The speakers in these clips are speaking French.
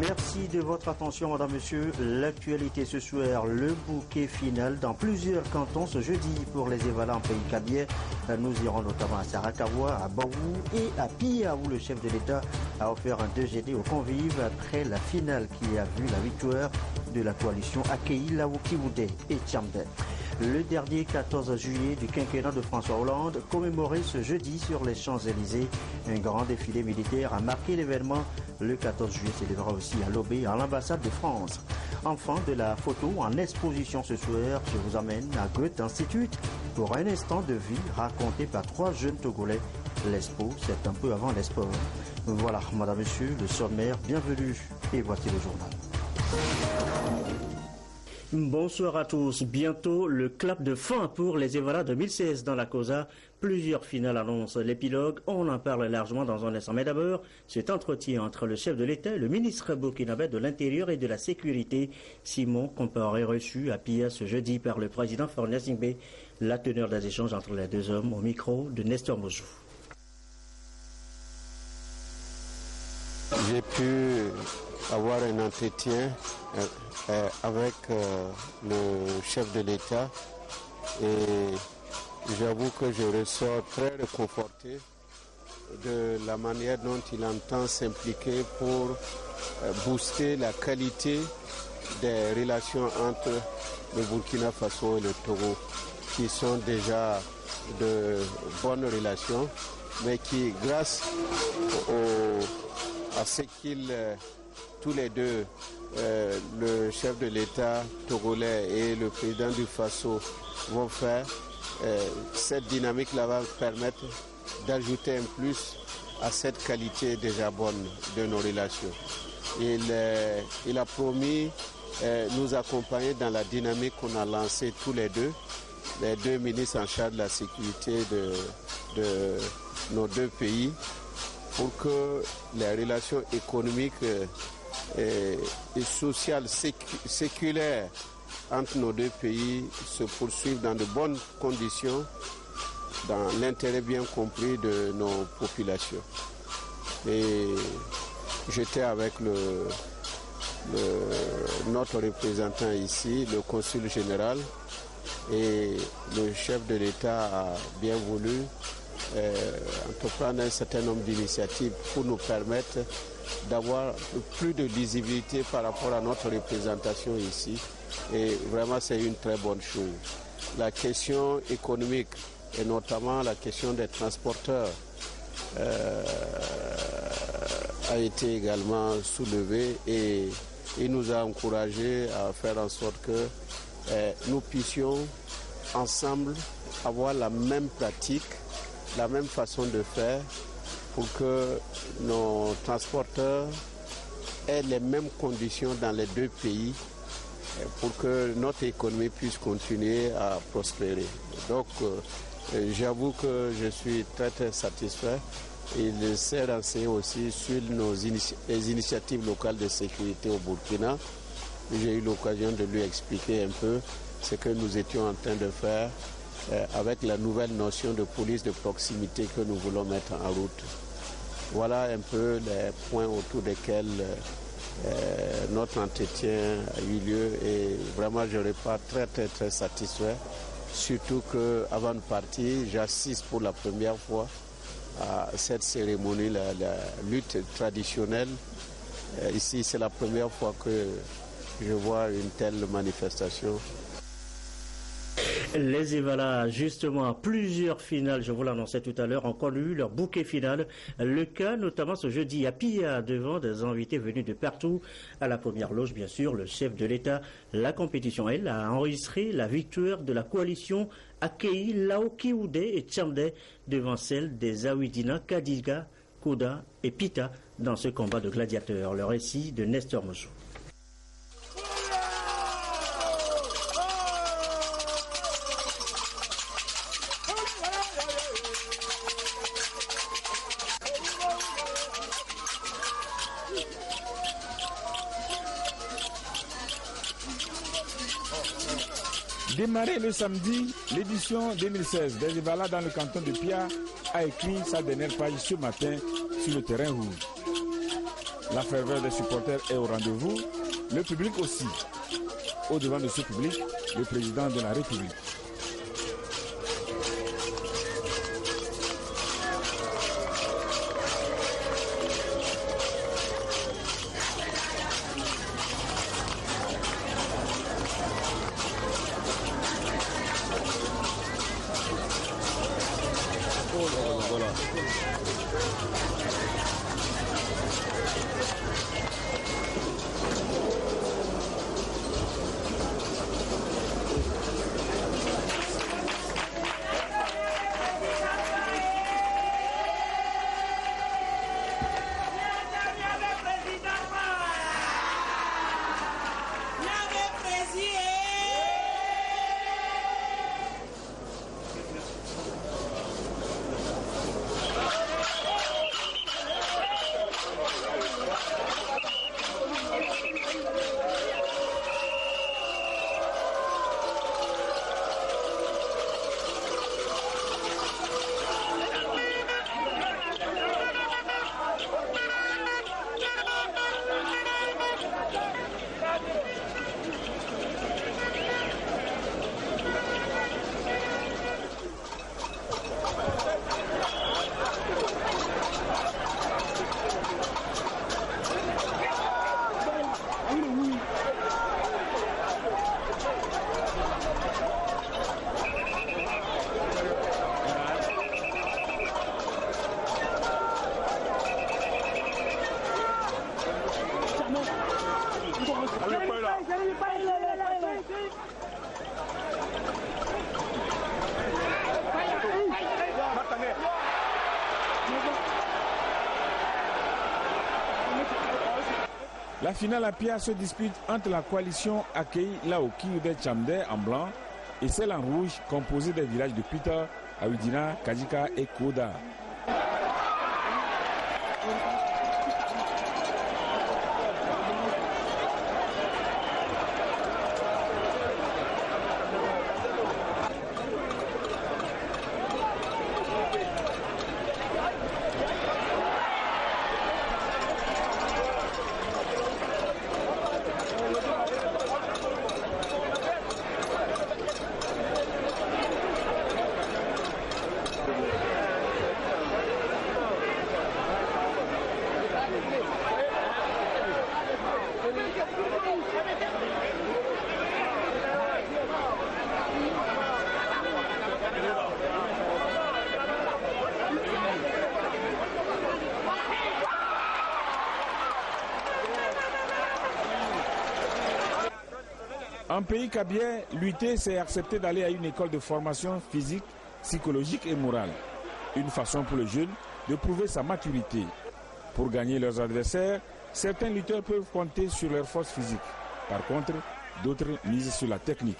Merci de votre attention, madame, monsieur. L'actualité ce soir, le bouquet final dans plusieurs cantons ce jeudi pour les Evala en pays Kabylie. Nous irons notamment à Sarakawa, à Baou et à Pia où le chef de l'État a offert un déjeuner aux convives après la finale qui a vu la victoire de la coalition Akei Laokiwoudé et Tchamdé. Le dernier 14 juillet du quinquennat de François Hollande, commémoré ce jeudi sur les Champs-Élysées. Un grand défilé militaire a marqué l'événement. Le 14 juillet s'élèvera aussi à Lobé, à l'ambassade de France. Enfin, de la photo en exposition ce soir, je vous amène à Goethe Institute pour un instant de vie raconté par 3 jeunes Togolais. L'expo, c'est un peu avant l'expo. Voilà, madame, monsieur, le sommaire, bienvenue et voici le journal. Bonsoir à tous. Bientôt le clap de fin pour les Evala 2016 dans la COSA. Plusieurs finales annoncent l'épilogue. On en parle largement dans un instant. Mais d'abord, cet entretien entre le chef de l'État et le ministre burkinabé de l'Intérieur et de la Sécurité, Simon Compaoré, reçu à Pia ce jeudi par le président Faure Gnassingbé. La teneur des échanges entre les deux hommes au micro de Nestor Mozou. J'ai pu avoir un entretien avec le chef de l'État et j'avoue que je ressors très réconforté de la manière dont il entend s'impliquer pour booster la qualité des relations entre le Burkina Faso et le Togo, qui sont déjà de bonnes relations, mais qui, grâce à ce qu'ils tous les deux, le chef de l'État togolais et le président du Faso vont faire, cette dynamique-là va permettre d'ajouter un plus à cette qualité déjà bonne de nos relations. Il a promis nous accompagner dans la dynamique qu'on a lancée tous les deux ministres en charge de la sécurité de nos deux pays, pour que les relations économiques et sociales, séculaires entre nos deux pays se poursuivent dans de bonnes conditions, dans l'intérêt bien compris de nos populations. Et j'étais avec notre représentant ici, le consul général, et le chef de l'État a bien voulu entreprendre un certain nombre d'initiatives pour nous permettre d'avoir plus de lisibilité par rapport à notre représentation ici. Et vraiment, c'est une très bonne chose. La question économique et notamment la question des transporteurs a été également soulevée et il nous a encouragés à faire en sorte que nous puissions ensemble avoir la même pratique, la même façon de faire pour que nos transporteurs aient les mêmes conditions dans les deux pays pour que notre économie puisse continuer à prospérer. Donc j'avoue que je suis très très satisfait. Il s'est renseigné aussi sur les initiatives locales de sécurité au Burkina. J'ai eu l'occasion de lui expliquer un peu ce que nous étions en train de faire avec la nouvelle notion de police de proximité que nous voulons mettre en route. Voilà un peu les points autour desquels notre entretien a eu lieu et vraiment je repars très très très satisfait. Surtout qu'avant de partir, j'assiste pour la première fois à cette cérémonie, la lutte traditionnelle. Ici, c'est la première fois que je vois une telle manifestation. Les Evala, justement, plusieurs finales, je vous l'annonçais tout à l'heure, ont connu leur bouquet final. Le cas, notamment ce jeudi à Pia, devant des invités venus de partout. À la première loge, bien sûr, le chef de l'État. La compétition, elle, a enregistré la victoire de la coalition Akei Laokiwoudé et Tchamdé devant celle des Awidina, Kadiga, Kouda et Pita dans ce combat de gladiateurs. Le récit de Nestor Mozou. Démarré le samedi, l'édition 2016 des Evala dans le canton de Pia a écrit sa dernière page ce matin sur le terrain rouge. La ferveur des supporters est au rendez-vous, le public aussi. Au devant de ce public, le président de la République. La finale à Pia se dispute entre la coalition Akei Laoki Ude Chamde en blanc et celle en rouge composée des villages de Pita, Awidina, Kajika et Koda. En pays kabien, lutter, c'est accepter d'aller à une école de formation physique, psychologique et morale. Une façon pour le jeune de prouver sa maturité. Pour gagner leurs adversaires, certains lutteurs peuvent compter sur leur force physique. Par contre, d'autres misent sur la technique.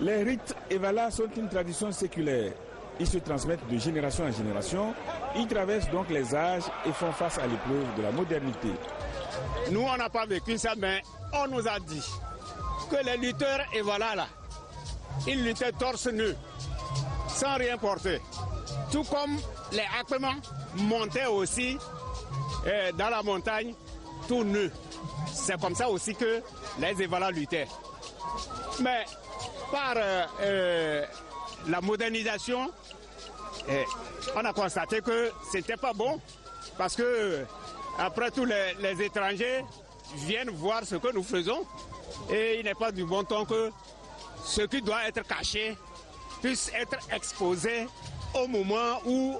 Les rites Evala sont une tradition séculaire. Ils se transmettent de génération en génération. Ils traversent donc les âges et font face à l'épreuve de la modernité. Nous, on n'a pas vécu ça, mais on nous a dit que les lutteurs Evala, là, ils luttaient torse nu, sans rien porter. Tout comme les Akpema montaient aussi dans la montagne, tout nus. C'est comme ça aussi que les Evala luttaient. Mais par la modernisation, on a constaté que c'était pas bon parce que après tout les étrangers viennent voir ce que nous faisons et il n'est pas du bon ton que ce qui doit être caché puisse être exposé au moment où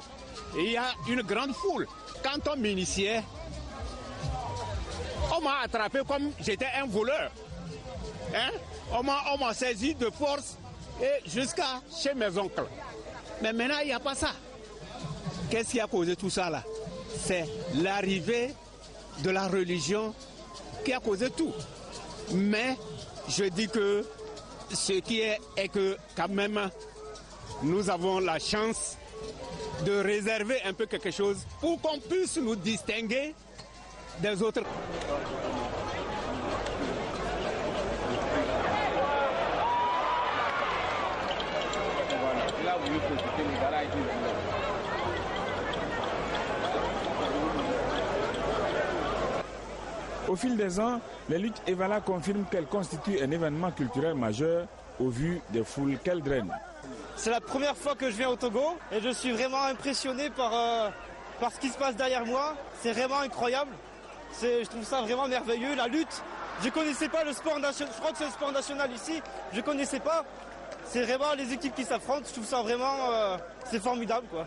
il y a une grande foule. Quand on m'initiait, on m'a attrapé comme j'étais un voleur. Hein? On m'a saisi de force et jusqu'à chez mes oncles. Mais maintenant, il n'y a pas ça. Qu'est-ce qui a causé tout ça là? C'est l'arrivée de la religion qui a causé tout. Mais je dis que ce qui est que quand même nous avons la chance de réserver un peu quelque chose pour qu'on puisse nous distinguer des autres. Au fil des ans, les luttes Evala confirment qu'elles constituent un événement culturel majeur au vu des foules qu'elles drainent. C'est la première fois que je viens au Togo et je suis vraiment impressionné par ce qui se passe derrière moi. C'est vraiment incroyable. Je trouve ça vraiment merveilleux. La lutte, je ne connaissais pas le sport national. Je crois que c'est le sport national ici. Je ne connaissais pas. C'est vraiment les équipes qui s'affrontent. Je trouve ça vraiment, c'est formidable, quoi.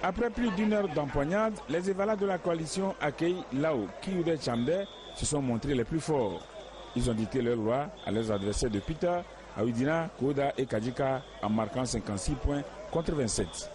Après plus d'une heure d'empoignade, les Evala de la coalition accueillent Lao Kiude Chambe se sont montrés les plus forts. Ils ont dicté leur loi à leurs adversaires de Pita, Awidina, Koda et Kadjika en marquant 56 points contre 27.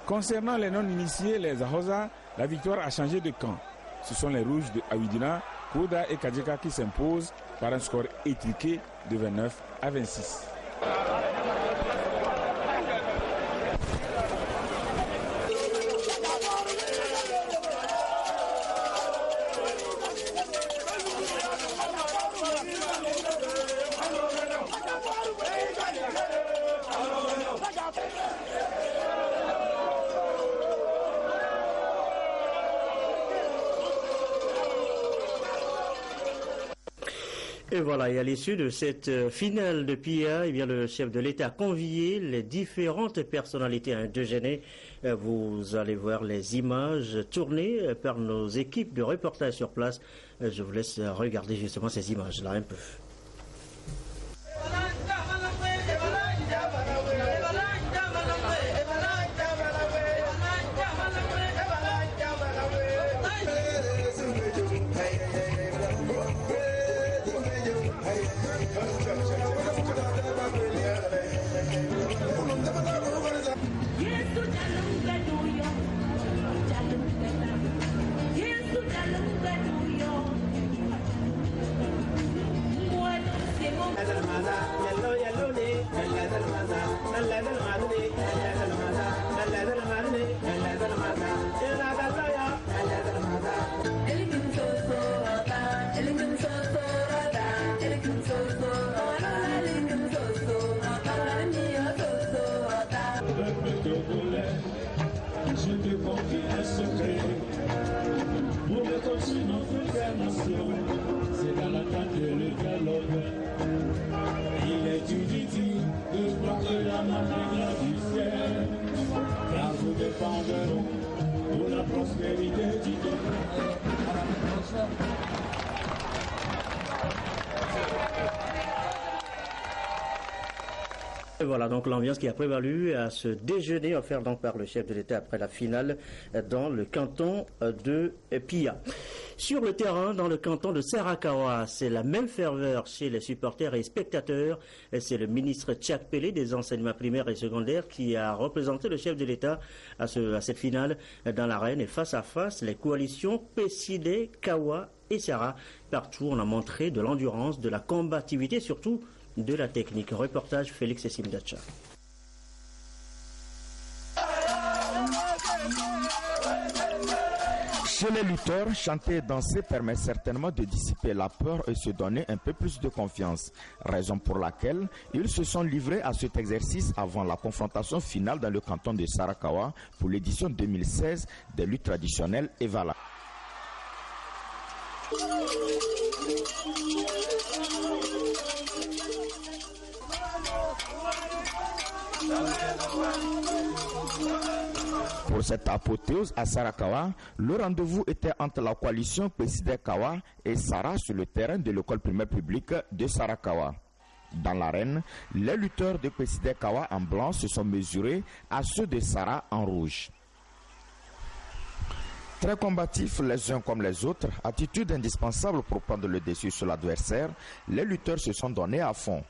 Concernant les non-initiés, les Ahosa, la victoire a changé de camp. Ce sont les rouges de Awidina, Koda et Kadjika qui s'imposent par un score étriqué de 29 à 26. Et voilà, et à l'issue de cette finale de PIA, eh bien, le chef de l'État a convié les différentes personnalités à un déjeuner. Vous allez voir les images tournées par nos équipes de reportage sur place. Je vous laisse regarder justement ces images-là un peu. C'est dans l'attente de le dialogue. Il est inutile de croire que la main vient du ciel, car nous défendrons pour la prospérité du peuple. Et voilà donc l'ambiance qui a prévalu à ce déjeuner offert donc par le chef de l'État après la finale dans le canton de Pia. Sur le terrain, dans le canton de Sarakawa, c'est la même ferveur chez les supporters et spectateurs. C'est le ministre Tchak Pelé des enseignements primaires et secondaires qui a représenté le chef de l'État à cette finale dans l'arène. Et face à face, les coalitions PCD, Kawa et Sara. Partout, on a montré de l'endurance, de la combativité, surtout de la technique. Reportage Félix Simdacha. Chez les lutteurs, chanter et danser permet certainement de dissiper la peur et se donner un peu plus de confiance. Raison pour laquelle ils se sont livrés à cet exercice avant la confrontation finale dans le canton de Sarakawa pour l'édition 2016 des luttes traditionnelles Evala. Pour cette apothéose à Sarakawa, le rendez-vous était entre la coalition Pesidekawa et Sara sur le terrain de l'école primaire publique de Sarakawa. Dans l'arène, les lutteurs de Pesidekawa en blanc se sont mesurés à ceux de Sara en rouge. Très combatifs les uns comme les autres, attitude indispensable pour prendre le dessus sur l'adversaire, les lutteurs se sont donnés à fond.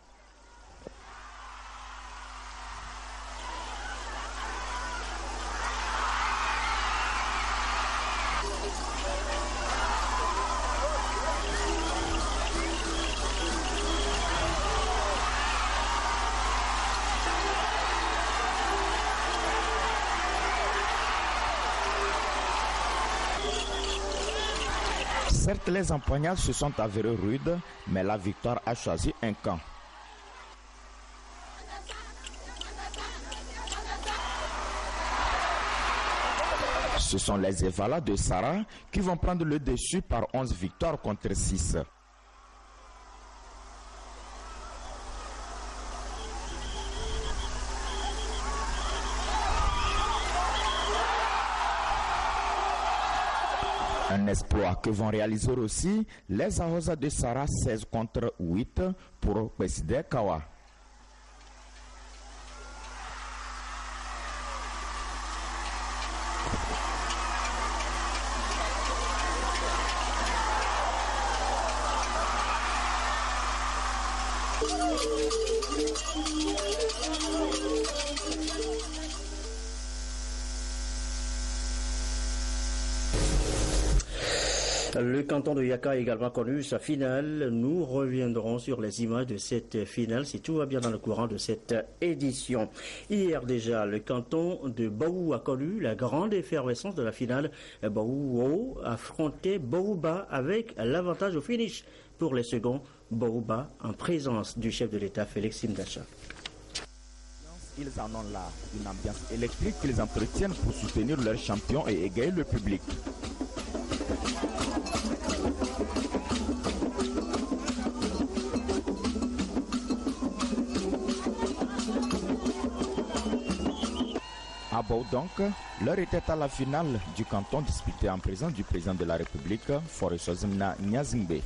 Certes, les empoignades se sont avérées rudes, mais la victoire a choisi un camp. Ce sont les Evala de Sara qui vont prendre le dessus par 11 victoires contre 6. Un exploit que vont réaliser aussi les Ahosa de Sara 16 contre 8 pour Pesidekawa. Le canton de Yaka a également connu sa finale. Nous reviendrons sur les images de cette finale si tout va bien dans le courant de cette édition. Hier déjà, le canton de Baou a connu la grande effervescence de la finale. Baou affrontait Baouba avec l'avantage au finish pour les seconds. Baouba en présence du chef de l'État Félix Mdacha. Ils en ont là une ambiance électrique qu'ils entretiennent pour soutenir leur champion et égayer le public. À Bou donc, l'heure était à la finale du canton disputée en présence du président de la République, Foresozimna Nyazingbe.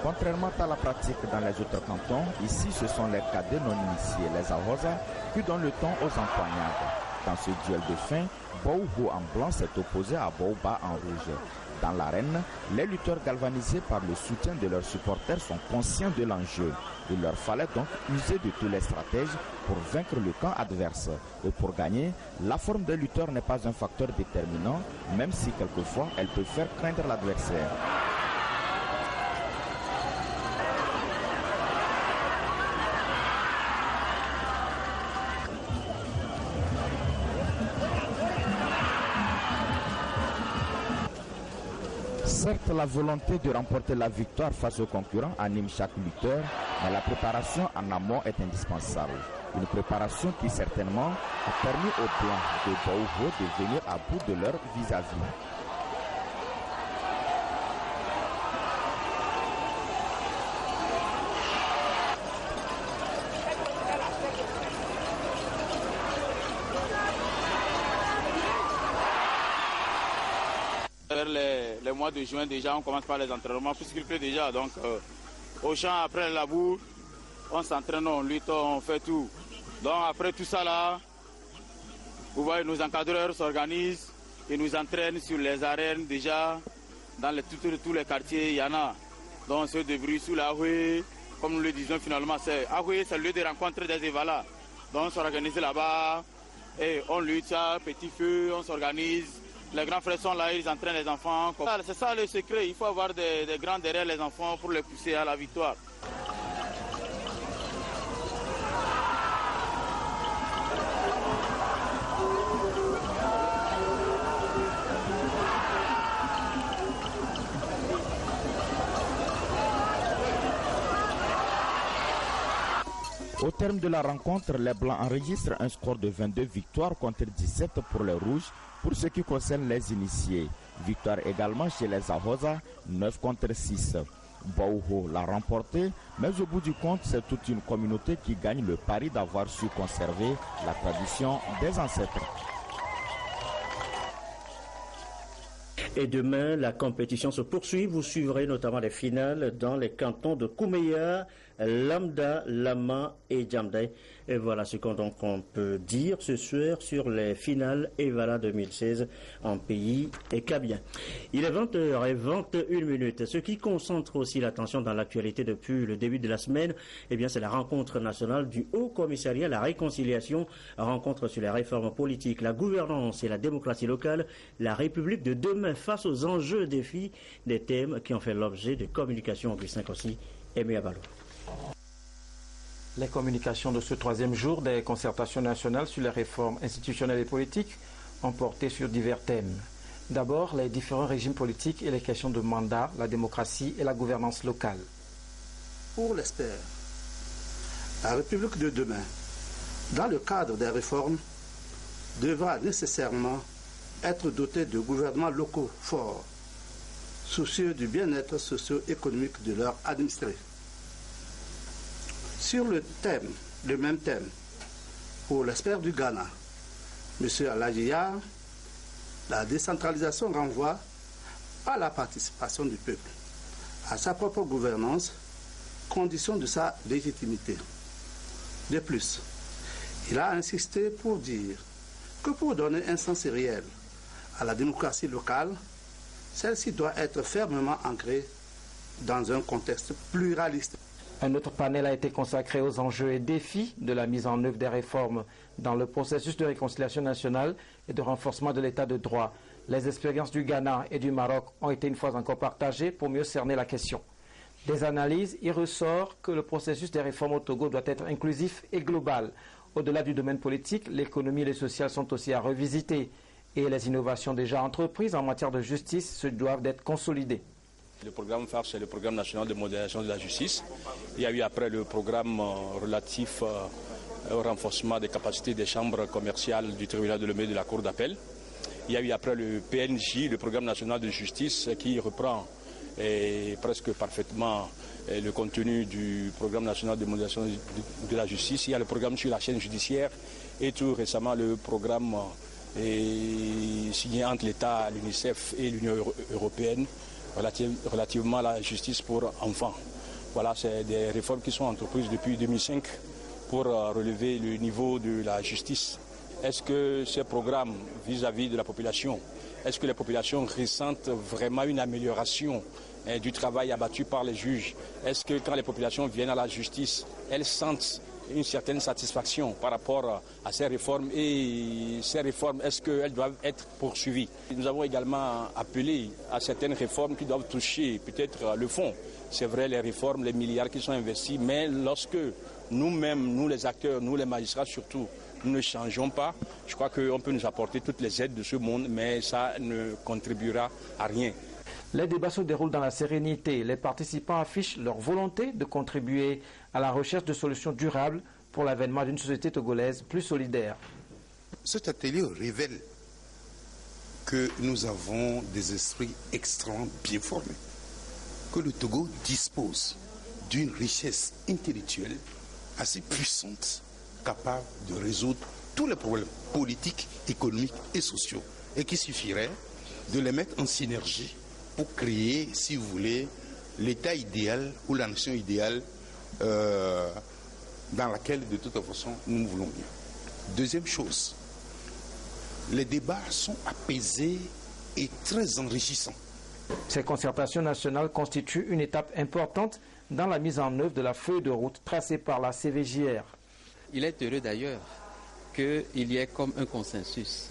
Contrairement à la pratique dans les autres cantons, ici ce sont les cadets non initiés, les Ahosa, qui donnent le ton aux empoignades. Dans ce duel de fin, Baouho en blanc s'est opposé à Baouba en rouge. Dans l'arène, les lutteurs galvanisés par le soutien de leurs supporters sont conscients de l'enjeu. Il leur fallait donc user de tous les stratèges pour vaincre le camp adverse. Et pour gagner, la forme des lutteurs n'est pas un facteur déterminant, même si quelquefois elle peut faire craindre l'adversaire. Certes, la volonté de remporter la victoire face aux concurrents anime chaque lutteur, mais la préparation en amont est indispensable. Une préparation qui certainement a permis aux Blancs de Baouho de venir à bout de leur vis-à-vis. Les mois de juin déjà, on commence par les entraînements puisqu'il pleut déjà. Donc au champ, après le labour, on s'entraîne, on lutte, on fait tout. Donc après tout ça là, vous voyez, nos encadreurs s'organisent et nous entraînent sur les arènes déjà. Dans tous les quartiers, il y en a. Donc on se débrouille sous la rue, comme nous le disons finalement, c'est Ahoye, c'est le lieu de rencontre des Evala. Donc on s'organise là-bas et on lutte, petit feu, on s'organise. Les grands frères sont là, ils entraînent les enfants. C'est ça le secret, il faut avoir des grands derrière les enfants pour les pousser à la victoire. Au terme de la rencontre, les Blancs enregistrent un score de 22 victoires contre 17 pour les Rouges pour ce qui concerne les initiés. Victoire également chez les Ahoza, 9 contre 6. Bouho l'a remporté, mais au bout du compte, c'est toute une communauté qui gagne le pari d'avoir su conserver la tradition des ancêtres. Et demain, la compétition se poursuit. Vous suivrez notamment les finales dans les cantons de Koumeya, Lambda, Lama et Djamday. Et voilà ce qu'on peut dire ce soir sur les finales Evala 2016 en pays kabien. Il est 20h21. Ce qui concentre aussi l'attention dans l'actualité depuis le début de la semaine, eh bien, c'est la rencontre nationale du Haut Commissariat à la réconciliation, rencontre sur les réformes politiques, la gouvernance et la démocratie locale, la République de demain face aux enjeux défis, des thèmes qui ont fait l'objet de communication Augustin Kossi et Miabalo. Les communications de ce troisième jour des concertations nationales sur les réformes institutionnelles et politiques ont porté sur divers thèmes. D'abord, les différents régimes politiques et les questions de mandat, la démocratie et la gouvernance locale. Pour l'ESPER, la République de demain, dans le cadre des réformes, devra nécessairement être dotée de gouvernements locaux forts, soucieux du bien-être socio-économique de leurs administrés. Sur le même thème, pour l'ESPER du Ghana, M. Alajiya, la décentralisation renvoie à la participation du peuple, à sa propre gouvernance, condition de sa légitimité. De plus, il a insisté pour dire que pour donner un sens réel à la démocratie locale, celle-ci doit être fermement ancrée dans un contexte pluraliste. Un autre panel a été consacré aux enjeux et défis de la mise en œuvre des réformes dans le processus de réconciliation nationale et de renforcement de l'état de droit. Les expériences du Ghana et du Maroc ont été une fois encore partagées pour mieux cerner la question. Des analyses, il ressort que le processus des réformes au Togo doit être inclusif et global. Au-delà du domaine politique, l'économie et le social sont aussi à revisiter. Et les innovations déjà entreprises en matière de justice se doivent d'être consolidées. Le programme phare, c'est le programme national de modernisation de la justice. Il y a eu après le programme relatif au renforcement des capacités des chambres commerciales du tribunal de Lomé de la Cour d'appel. Il y a eu après le PNJ, le programme national de justice, qui reprend presque parfaitement le contenu du programme national de modernisation de la justice. Il y a le programme sur la chaîne judiciaire et tout récemment le programme signé entre l'État, l'UNICEF et l'Union européenne relativement à la justice pour enfants. Voilà, c'est des réformes qui sont entreprises depuis 2005 pour relever le niveau de la justice. Est-ce que ces programmes vis-à-vis de la population, est-ce que les populations ressentent vraiment une amélioration du travail abattu par les juges? Est-ce que quand les populations viennent à la justice, elles sentent une certaine satisfaction par rapport à ces réformes, et ces réformes, est-ce qu'elles doivent être poursuivies? Nous avons également appelé à certaines réformes qui doivent toucher peut-être le fond. C'est vrai, les réformes, les milliards qui sont investis, mais lorsque nous-mêmes, nous les acteurs, nous les magistrats surtout, nous ne changeons pas, je crois qu'on peut nous apporter toutes les aides de ce monde, mais ça ne contribuera à rien. Les débats se déroulent dans la sérénité. Les participants affichent leur volonté de contribuer à la recherche de solutions durables pour l'avènement d'une société togolaise plus solidaire. Cet atelier révèle que nous avons des esprits extrêmement bien formés, que le Togo dispose d'une richesse intellectuelle assez puissante, capable de résoudre tous les problèmes politiques, économiques et sociaux, et qu'il suffirait de les mettre en synergie pour créer, si vous voulez, l'État idéal ou la nation idéale dans laquelle, de toute façon, nous voulons bien. Deuxième chose, les débats sont apaisés et très enrichissants. Ces concertations nationales constituent une étape importante dans la mise en œuvre de la feuille de route tracée par la CVJR. Il est heureux d'ailleurs qu'il y ait comme un consensus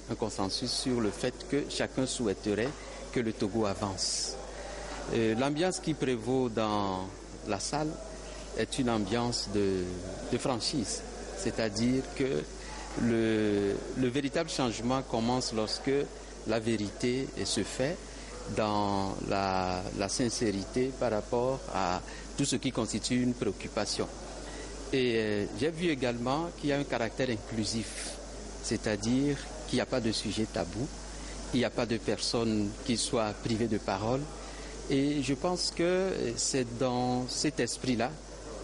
sur le fait que chacun souhaiterait que le Togo avance. L'ambiance qui prévaut dans la salle est une ambiance de franchise, c'est-à-dire que le véritable changement commence lorsque la vérité se fait dans la sincérité par rapport à tout ce qui constitue une préoccupation. Et j'ai vu également qu'il y a un caractère inclusif, c'est-à-dire qu'il n'y a pas de sujet tabou, il n'y a pas de personnes qui soient privées de parole. Et je pense que c'est dans cet esprit-là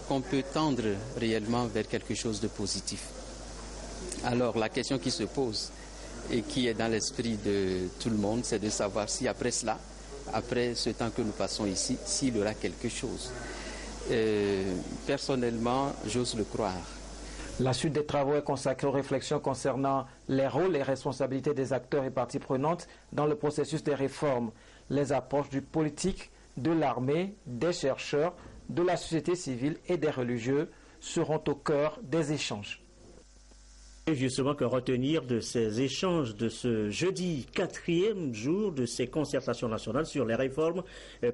qu'on peut tendre réellement vers quelque chose de positif. Alors la question qui se pose et qui est dans l'esprit de tout le monde, c'est de savoir si après cela, après ce temps que nous passons ici, s'il y aura quelque chose. Personnellement, j'ose le croire. La suite des travaux est consacrée aux réflexions concernant les rôles et responsabilités des acteurs et parties prenantes dans le processus des réformes, les approches du politique, de l'armée, des chercheurs, de la société civile et des religieux seront au cœur des échanges. Et justement, que retenir de ces échanges de ce jeudi, 4e jour de ces concertations nationales sur les réformes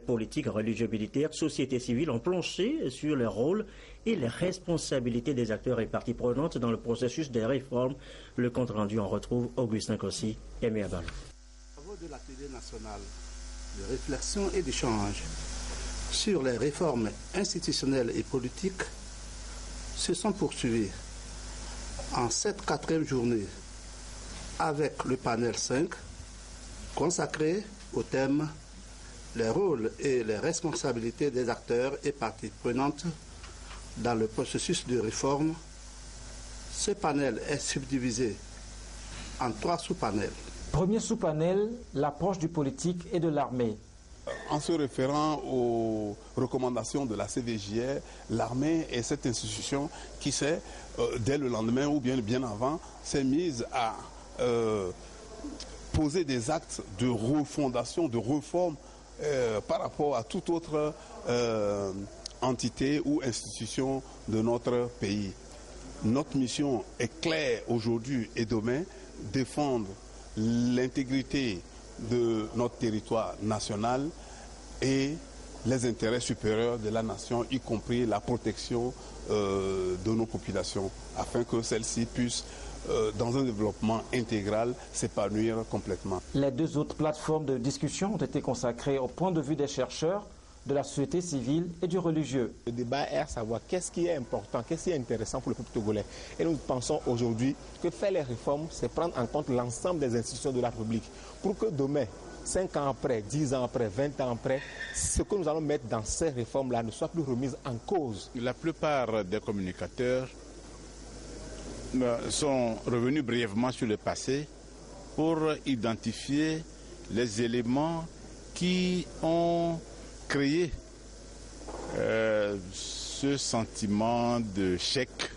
politiques, religieuses, militaires, société civile ont planché sur les rôles et les responsabilités des acteurs et parties prenantes dans le processus des réformes. Le compte rendu, on retrouve Augustin Kossi et Méabal. Les travaux de l'Atelier national de réflexion et d'échange sur les réformes institutionnelles et politiques se sont poursuivis en cette 4e journée avec le panel 5 consacré au thème les rôles et les responsabilités des acteurs et parties prenantes dans le processus de réforme. Ce panel est subdivisé en 3 sous-panels. Premier sous-panel, l'approche du politique et de l'armée. En se référant aux recommandations de la CVJR, l'armée est cette institution qui s'est, dès le lendemain ou bien avant, s'est mise à poser des actes de refondation, de réforme par rapport à toute autre entité ou institution de notre pays. Notre mission est claire aujourd'hui et demain, défendre l'intégrité de notre territoire national et les intérêts supérieurs de la nation, y compris la protection de nos populations, afin que celles-ci puissent, dans un développement intégral, s'épanouir complètement. Les 2 autres plateformes de discussion ont été consacrées au point de vue des chercheurs, de la société civile et du religieux. Le débat est à savoir qu'est-ce qui est important, qu'est-ce qui est intéressant pour le peuple togolais. Et nous pensons aujourd'hui que faire les réformes, c'est prendre en compte l'ensemble des institutions de la République pour que demain, 5 ans après, 10 ans après, 20 ans après, ce que nous allons mettre dans ces réformes-là ne soit plus remis en cause. La plupart des communicateurs sont revenus brièvement sur le passé pour identifier les éléments qui ont créé ce sentiment de chèque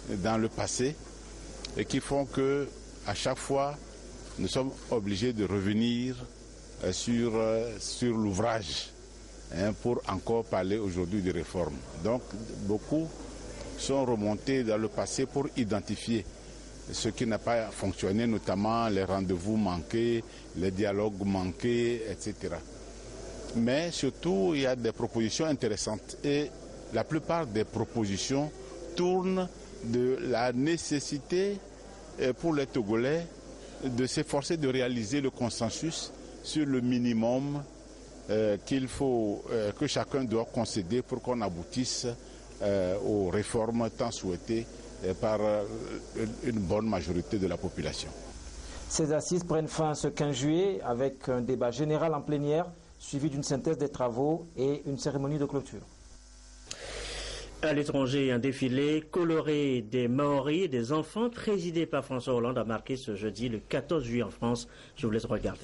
dans le passé et qui font que à chaque fois nous sommes obligés de revenir sur l'ouvrage pour encore parler aujourd'hui de réformes. Donc beaucoup sont remontés dans le passé pour identifier ce qui n'a pas fonctionné, notamment les rendez-vous manqués, les dialogues manqués, etc. Mais surtout, il y a des propositions intéressantes et la plupart des propositions tournent de la nécessité pour les Togolais de s'efforcer de réaliser le consensus sur le minimum qu'il faut, que chacun doit concéder pour qu'on aboutisse aux réformes tant souhaitées par une bonne majorité de la population. Ces assises prennent fin ce 15 juillet avec un débat général en plénière suivi d'une synthèse des travaux et une cérémonie de clôture. À l'étranger, un défilé coloré des Maoris et des enfants présidé par François Hollande a marqué ce jeudi le 14 juillet en France. Je vous laisse regarder.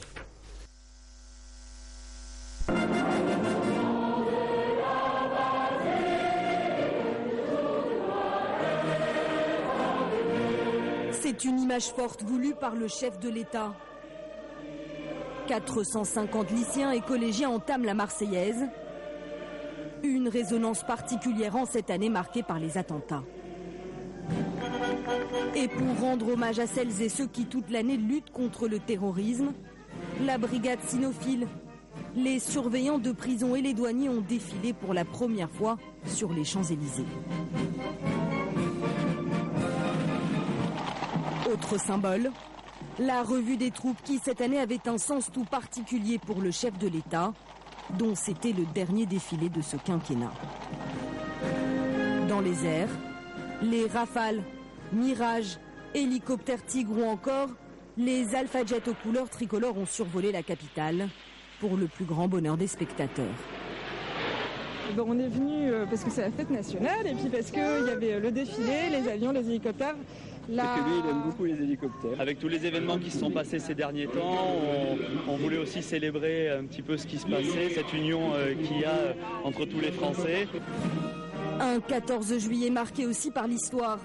C'est une image forte voulue par le chef de l'État. 450 lycéens et collégiens entament la Marseillaise. Une résonance particulière en cette année marquée par les attentats. Et pour rendre hommage à celles et ceux qui toute l'année luttent contre le terrorisme, la brigade cynophile, les surveillants de prison et les douaniers ont défilé pour la première fois sur les Champs-Élysées. Autre symbole, la revue des troupes qui cette année avait un sens tout particulier pour le chef de l'État, dont c'était le dernier défilé de ce quinquennat. Dans les airs, les Rafales, Mirage, hélicoptères Tigre ou encore les Alpha Jets aux couleurs tricolores ont survolé la capitale pour le plus grand bonheur des spectateurs. On est venu parce que c'est la fête nationale et puis parce qu'il y avait le défilé, les avions, les hélicoptères. Parce que lui, il aime beaucoup les hélicoptères. Avec tous les événements qui se sont passés ces derniers temps, on voulait aussi célébrer un petit peu ce qui se passait, cette union qu'il y a entre tous les Français. Un 14 juillet marqué aussi par l'histoire,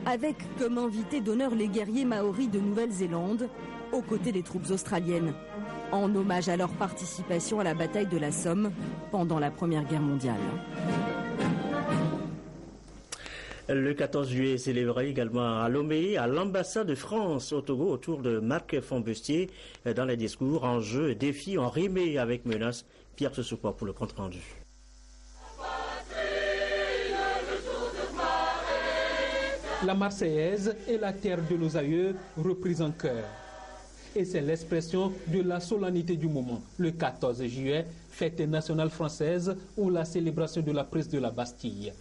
avec comme invité d'honneur les guerriers maoris de Nouvelle-Zélande, aux côtés des troupes australiennes, en hommage à leur participation à la bataille de la Somme pendant la Première Guerre mondiale. Le 14 juillet est célébré également à Lomé, à l'ambassade de France au Togo, autour de Marc Fonbustier. Dans les discours, enjeux et défis ont rimé avec menaces. Pierre Sessoukwa pour le compte rendu. La Marseillaise est la terre de nos aïeux reprise en chœur. Et c'est l'expression de la solennité du moment. Le 14 juillet, fête nationale française ou la célébration de la prise de la Bastille.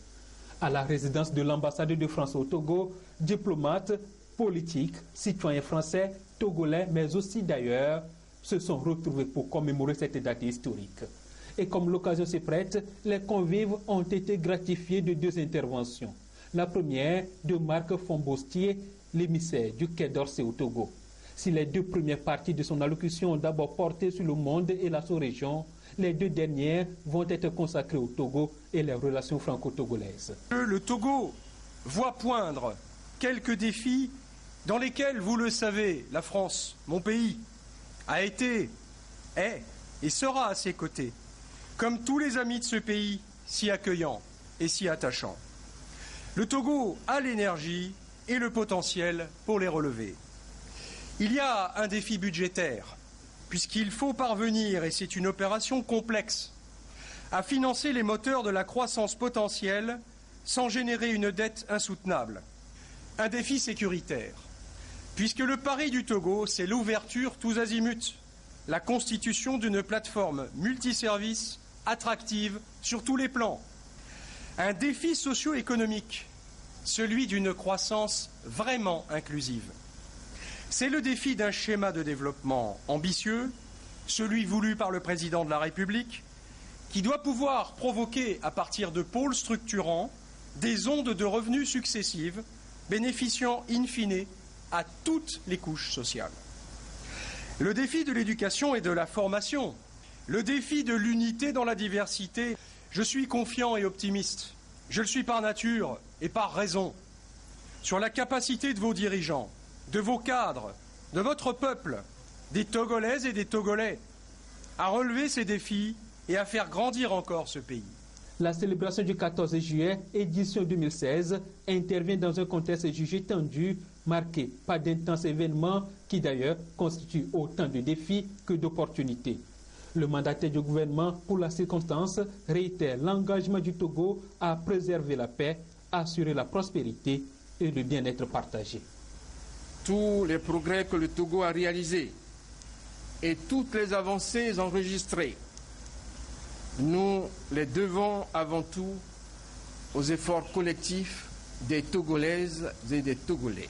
À la résidence de l'ambassade de France au Togo, diplomates, politiques, citoyens français, togolais, mais aussi d'ailleurs, se sont retrouvés pour commémorer cette date historique. Et comme l'occasion s'y prête, les convives ont été gratifiés de 2 interventions. La première de Marc Fonbustier, l'émissaire du Quai d'Orsay au Togo. Si les 2 premières parties de son allocution ont d'abord porté sur le monde et la sous-région, les 2 dernières vont être consacrées au Togo et les relations franco-togolaises. Le Togo voit poindre quelques défis dans lesquels, vous le savez, la France, mon pays, a été, est et sera à ses côtés, comme tous les amis de ce pays, si accueillants et si attachants. Le Togo a l'énergie et le potentiel pour les relever. Il y a un défi budgétaire, puisqu'il faut parvenir, et c'est une opération complexe, à financer les moteurs de la croissance potentielle sans générer une dette insoutenable. Un défi sécuritaire, puisque le pari du Togo, c'est l'ouverture tous azimuts, la constitution d'une plateforme multiservice attractive sur tous les plans. Un défi socio-économique, celui d'une croissance vraiment inclusive. C'est le défi d'un schéma de développement ambitieux, celui voulu par le président de la République, qui doit pouvoir provoquer, à partir de pôles structurants, des ondes de revenus successives, bénéficiant in fine à toutes les couches sociales. Le défi de l'éducation et de la formation, le défi de l'unité dans la diversité, je suis confiant et optimiste. Je le suis par nature et par raison, sur la capacité de vos dirigeants, de vos cadres, de votre peuple, des Togolaises et des Togolais, à relever ces défis et à faire grandir encore ce pays. La célébration du 14 juillet, édition 2016, intervient dans un contexte jugé tendu, marqué par d'intenses événements qui d'ailleurs constituent autant de défis que d'opportunités. Le mandataire du gouvernement pour la circonstance réitère l'engagement du Togo à préserver la paix, assurer la prospérité et le bien-être partagé. Tous les progrès que le Togo a réalisés et toutes les avancées enregistrées, nous les devons avant tout aux efforts collectifs des Togolaises et des Togolais.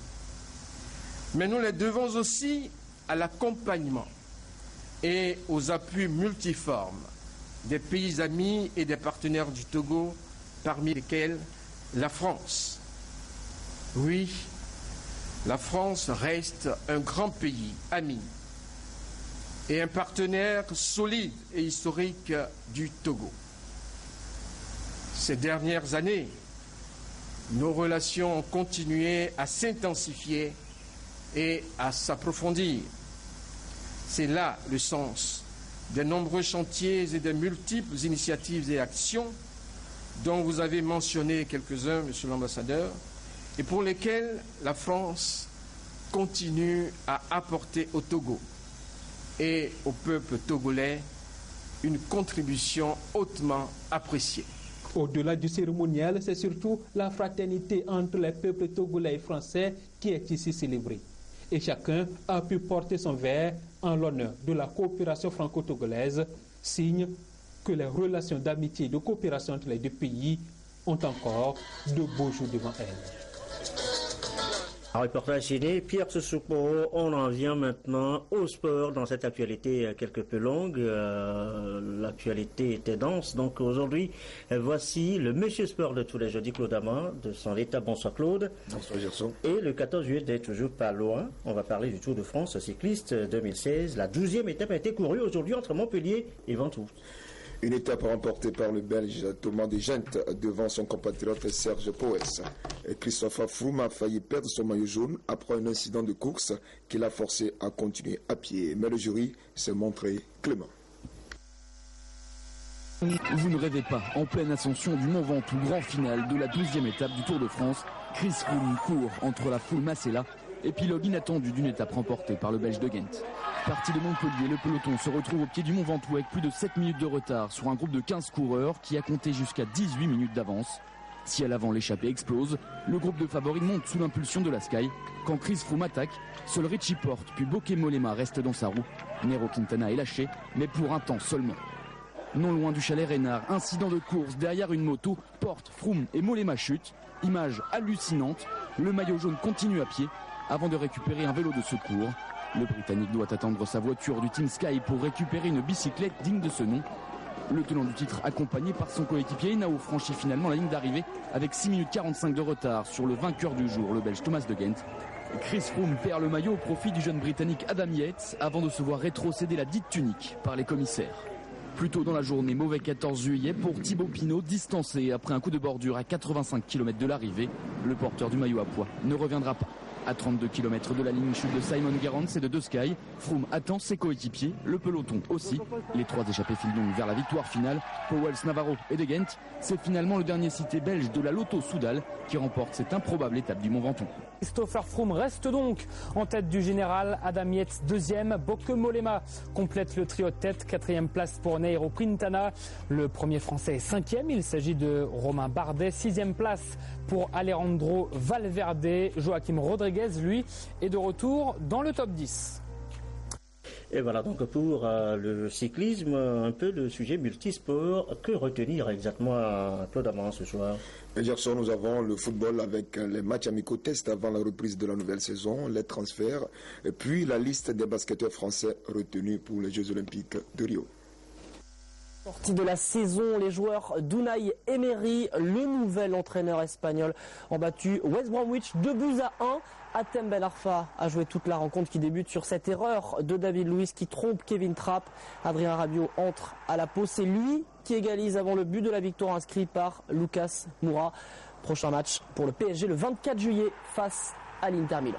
Mais nous les devons aussi à l'accompagnement et aux appuis multiformes des pays amis et des partenaires du Togo, parmi lesquels la France. Oui, la France reste un grand pays ami et un partenaire solide et historique du Togo. Ces dernières années, nos relations ont continué à s'intensifier et à s'approfondir. C'est là le sens des nombreux chantiers et des multiples initiatives et actions dont vous avez mentionné quelques-uns, Monsieur l'ambassadeur, et pour lesquels la France continue à apporter au Togo et au peuple togolais une contribution hautement appréciée. Au-delà du cérémonial, c'est surtout la fraternité entre les peuples togolais et français qui est ici célébrée. Et chacun a pu porter son verre en l'honneur de la coopération franco-togolaise, signe que les relations d'amitié et de coopération entre les deux pays ont encore de beaux jours devant elles. Un reportage signé Pierre Sessoupo. On en vient maintenant au sport dans cette actualité quelque peu longue. L'actualité était dense. Donc aujourd'hui, voici le Monsieur Sport de tous les jeudis, Claude Amand, de son état. Bonsoir Claude. Bonsoir Gerson. Et le 14 juillet n'est toujours pas loin. On va parler du Tour de France cycliste 2016. La 12e étape a été courue aujourd'hui entre Montpellier et Ventoux. Une étape remportée par le Belge Thomas de Gent devant son compatriote Serge Poes. Christopher Froome a failli perdre son maillot jaune après un incident de course qui l'a forcé à continuer à pied. Mais le jury s'est montré clément. Vous ne rêvez pas, en pleine ascension du Mont Ventoux, grand final de la 12e étape du Tour de France, Chris Froome court entre la foule Massella, épilogue inattendu d'une étape remportée par le Belge de Gent. Parti de Montpellier, le peloton se retrouve au pied du Mont Ventoux avec plus de 7 minutes de retard sur un groupe de 15 coureurs qui a compté jusqu'à 18 minutes d'avance. Si à l'avant l'échappée explose, le groupe de favoris monte sous l'impulsion de la Sky. Quand Chris Froome attaque, seul Richie Porte puis Bokeh Mollema reste dans sa roue. Nero Quintana est lâché, mais pour un temps seulement. Non loin du chalet Reynard, incident de course derrière une moto, Porte, Froome et Mollema chutent. Image hallucinante, le maillot jaune continue à pied avant de récupérer un vélo de secours. Le Britannique doit attendre sa voiture du Team Sky pour récupérer une bicyclette digne de ce nom. Le tenant du titre, accompagné par son coéquipier Henao, franchit finalement la ligne d'arrivée avec 6 minutes 45 de retard sur le vainqueur du jour, le Belge Thomas de Gent. Chris Froome perd le maillot au profit du jeune Britannique Adam Yates avant de se voir rétrocéder la dite tunique par les commissaires. Plus tôt dans la journée, mauvais 14 juillet pour Thibaut Pinot, distancé après un coup de bordure à 85 km de l'arrivée. Le porteur du maillot à pois ne reviendra pas. À 32 km de la ligne chute de Simon Gerrans et de De Sky, Froome attend ses coéquipiers, le peloton aussi. Les trois échappés filent donc vers la victoire finale. Powell, Navarro et De Gent. C'est finalement le dernier cité belge de la Lotto Soudal qui remporte cette improbable étape du Mont Ventoux. Christopher Froome reste donc en tête du général. Adam Yates deuxième. Bokeh Mollema complète le trio de tête. Quatrième place pour Nero Quintana. Le premier français est cinquième. Il s'agit de Romain Bardet. Sixième place pour Alejandro Valverde. Joaquim Rodriguez, lui, est de retour dans le top 10. Et voilà donc pour le cyclisme, un peu le sujet multisport. Que retenir exactement, Claude Amand, ce soir? Gerson, nous avons le football avec les matchs amicaux test avant la reprise de la nouvelle saison, les transferts, et puis la liste des basketteurs français retenus pour les Jeux Olympiques de Rio. Sortie de la saison, les joueurs d'Unai Emery, le nouvel entraîneur espagnol, ont battu West Bromwich 2-1. Hatem Ben Arfa a joué toute la rencontre qui débute sur cette erreur de David Luiz qui trompe Kevin Trapp. Adrien Rabiot entre à la pause. C'est lui qui égalise avant le but de la victoire inscrit par Lucas Moura. Prochain match pour le PSG le 24 juillet face à l'Inter Milan.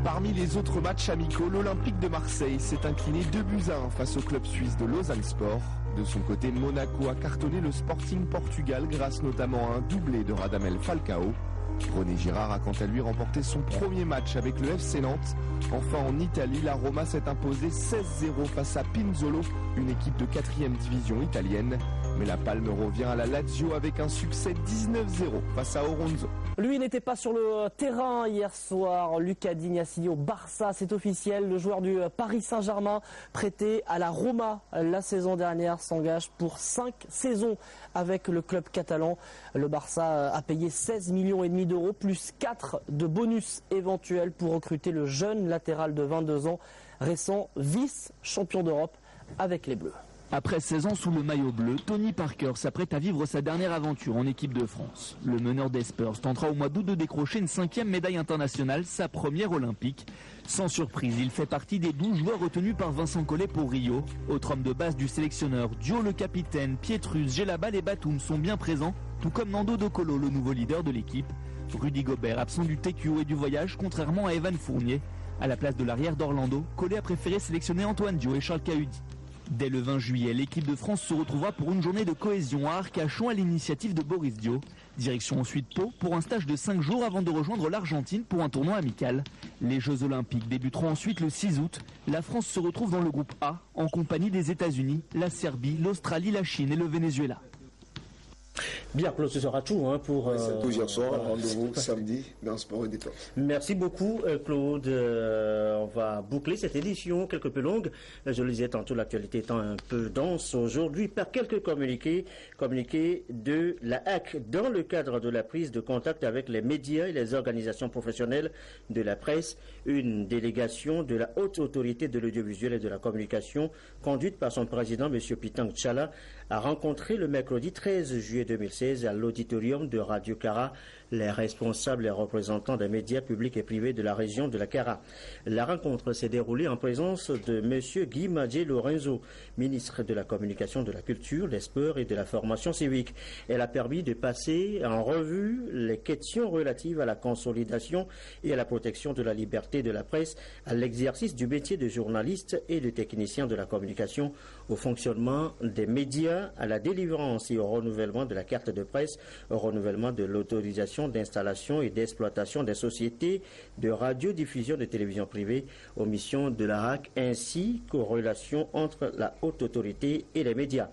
Parmi les autres matchs amicaux, l'Olympique de Marseille s'est incliné 2-1 face au club suisse de Lausanne Sport. De son côté, Monaco a cartonné le Sporting Portugal grâce notamment à un doublé de Radamel Falcao. René Girard a quant à lui remporté son premier match avec le FC Nantes. Enfin en Italie, la Roma s'est imposée 16-0 face à Pinzolo, une équipe de 4e division italienne. Mais la palme revient à la Lazio avec un succès 19-0 face à Oronzo. Lui n'était pas sur le terrain hier soir. Lucas Digne a signé au Barça, c'est officiel. Le joueur du Paris Saint-Germain, prêté à la Roma la saison dernière, s'engage pour 5 saisons avec le club catalan. Le Barça a payé 16,5 millions d'euros, plus 4 de bonus éventuels pour recruter le jeune latéral de 22 ans, récent vice-champion d'Europe avec les Bleus. Après 16 ans sous le maillot bleu, Tony Parker s'apprête à vivre sa dernière aventure en équipe de France. Le meneur des Spurs tentera au mois d'août de décrocher une 5e médaille internationale, sa première olympique. Sans surprise, il fait partie des 12 joueurs retenus par Vincent Collet pour Rio. Autre homme de base du sélectionneur, Dio le capitaine, Pietrus, Gelabal et Batum sont bien présents, tout comme Nando De Colo, le nouveau leader de l'équipe. Rudy Gobert, absent du TQO et du voyage, contrairement à Evan Fournier. À la place de l'arrière d'Orlando, Collet a préféré sélectionner Antoine Dio et Charles Cahudi. Dès le 20 juillet, l'équipe de France se retrouvera pour une journée de cohésion à Arcachon à l'initiative de Boris Dio. Direction ensuite Pau pour un stage de 5 jours avant de rejoindre l'Argentine pour un tournoi amical. Les Jeux Olympiques débuteront ensuite le 6 août. La France se retrouve dans le groupe A en compagnie des États-Unis, la Serbie, l'Australie, la Chine et le Venezuela. Bien, Claude, ce sera tout pour... C'est tout hier soir, rendez-vous samedi dans Sport et Détente. Merci beaucoup, Claude. On va boucler cette édition quelque peu longue. Je le disais tantôt, l'actualité étant un peu dense aujourd'hui, par quelques communiqués de la HAC dans le cadre de la prise de contact avec les médias et les organisations professionnelles de la presse. Une délégation de la haute autorité de l'audiovisuel et de la communication, conduite par son président, M. Pitang Tchala, a rencontré le mercredi 13 juillet 2016 à l'auditorium de Radio Cara les responsables et représentants des médias publics et privés de la région de la Cara. La rencontre s'est déroulée en présence de M. Guy Madje Lorenzo, ministre de la Communication, de la Culture, des Sports et de la Formation civique. Elle a permis de passer en revue les questions relatives à la consolidation et à la protection de la liberté de la presse, à l'exercice du métier de journaliste et de technicien de la communication, au fonctionnement des médias, à la délivrance et au renouvellement de la carte de presse, au renouvellement de l'autorisation d'installation et d'exploitation des sociétés de radiodiffusion de télévision privée, aux missions de la HAC ainsi qu'aux relations entre la haute autorité et les médias.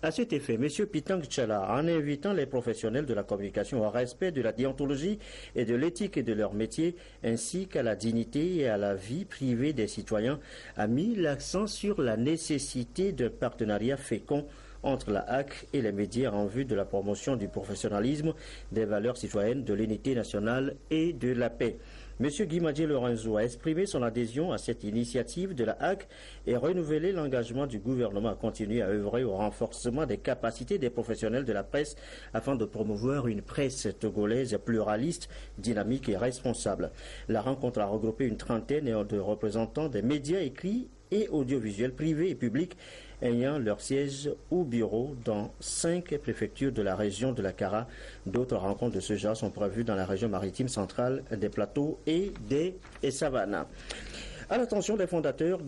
À cet effet, M. Pitang Tchala, en invitant les professionnels de la communication au respect de la déontologie et de l'éthique et de leur métier, ainsi qu'à la dignité et à la vie privée des citoyens, a mis l'accent sur la nécessité d'un partenariat fécond entre la HAC et les médias en vue de la promotion du professionnalisme, des valeurs citoyennes, de l'unité nationale et de la paix. M. Guy Madje Lorenzo a exprimé son adhésion à cette initiative de la HAC et renouvelé l'engagement du gouvernement à continuer à œuvrer au renforcement des capacités des professionnels de la presse afin de promouvoir une presse togolaise pluraliste, dynamique et responsable. La rencontre a regroupé une trentaine de représentants des médias écrits et audiovisuels privés et publics ayant leur siège ou bureau dans 5 préfectures de la région de la Cara. D'autres rencontres de ce genre sont prévues dans la région maritime centrale, des plateaux et des savanes. À l'attention des fondateurs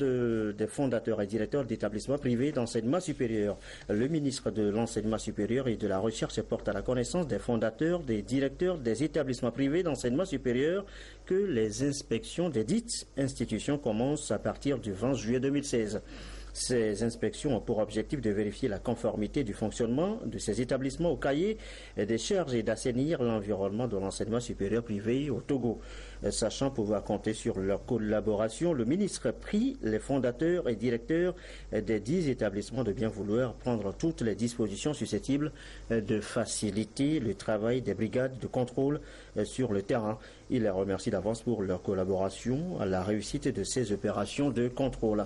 et directeurs d'établissements privés d'enseignement supérieur, le ministre de l'Enseignement supérieur et de la Recherche porte à la connaissance des fondateurs, des directeurs des établissements privés d'enseignement supérieur que les inspections des dites institutions commencent à partir du 20 juillet 2016. Ces inspections ont pour objectif de vérifier la conformité du fonctionnement de ces établissements au cahier des charges et d'assainir l'environnement de l'enseignement supérieur privé au Togo. Sachant pouvoir compter sur leur collaboration, le ministre prie les fondateurs et directeurs des 10 établissements de bien vouloir prendre toutes les dispositions susceptibles de faciliter le travail des brigades de contrôle sur le terrain. Il les remercie d'avance pour leur collaboration à la réussite de ces opérations de contrôle.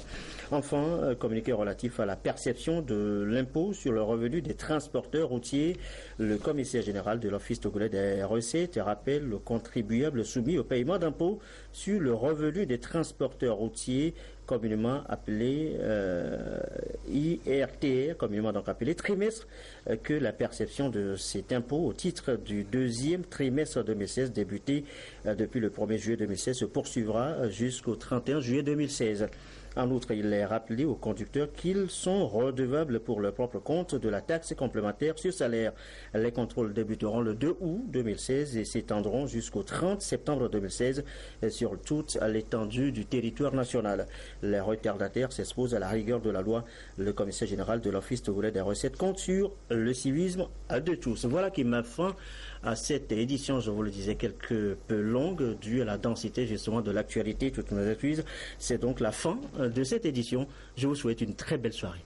Enfin, communiqué relatif à la perception de l'impôt sur le revenu des transporteurs routiers, le commissaire général de l'Office togolais des recettes rappelle le contribuable soumis au paiement d'impôt sur le revenu des transporteurs routiers, communément appelé IRTR, communément donc appelé trimestre, que la perception de cet impôt au titre du 2e trimestre 2016 débuté depuis le 1er juillet 2016 se poursuivra jusqu'au 31 juillet 2016. En outre, il est rappelé aux conducteurs qu'ils sont redevables pour leur propre compte de la taxe complémentaire sur salaire. Les contrôles débuteront le 2 août 2016 et s'étendront jusqu'au 30 septembre 2016 sur toute l'étendue du territoire national. Les retardataires s'exposent à la rigueur de la loi. Le commissaire général de l'Office togolais des recettes compte sur le civisme de tous. Voilà qui met fin à cette édition, je vous le disais, quelque peu longue, due à la densité justement de l'actualité, toutes nos excuses. C'est donc la fin de cette édition. Je vous souhaite une très belle soirée.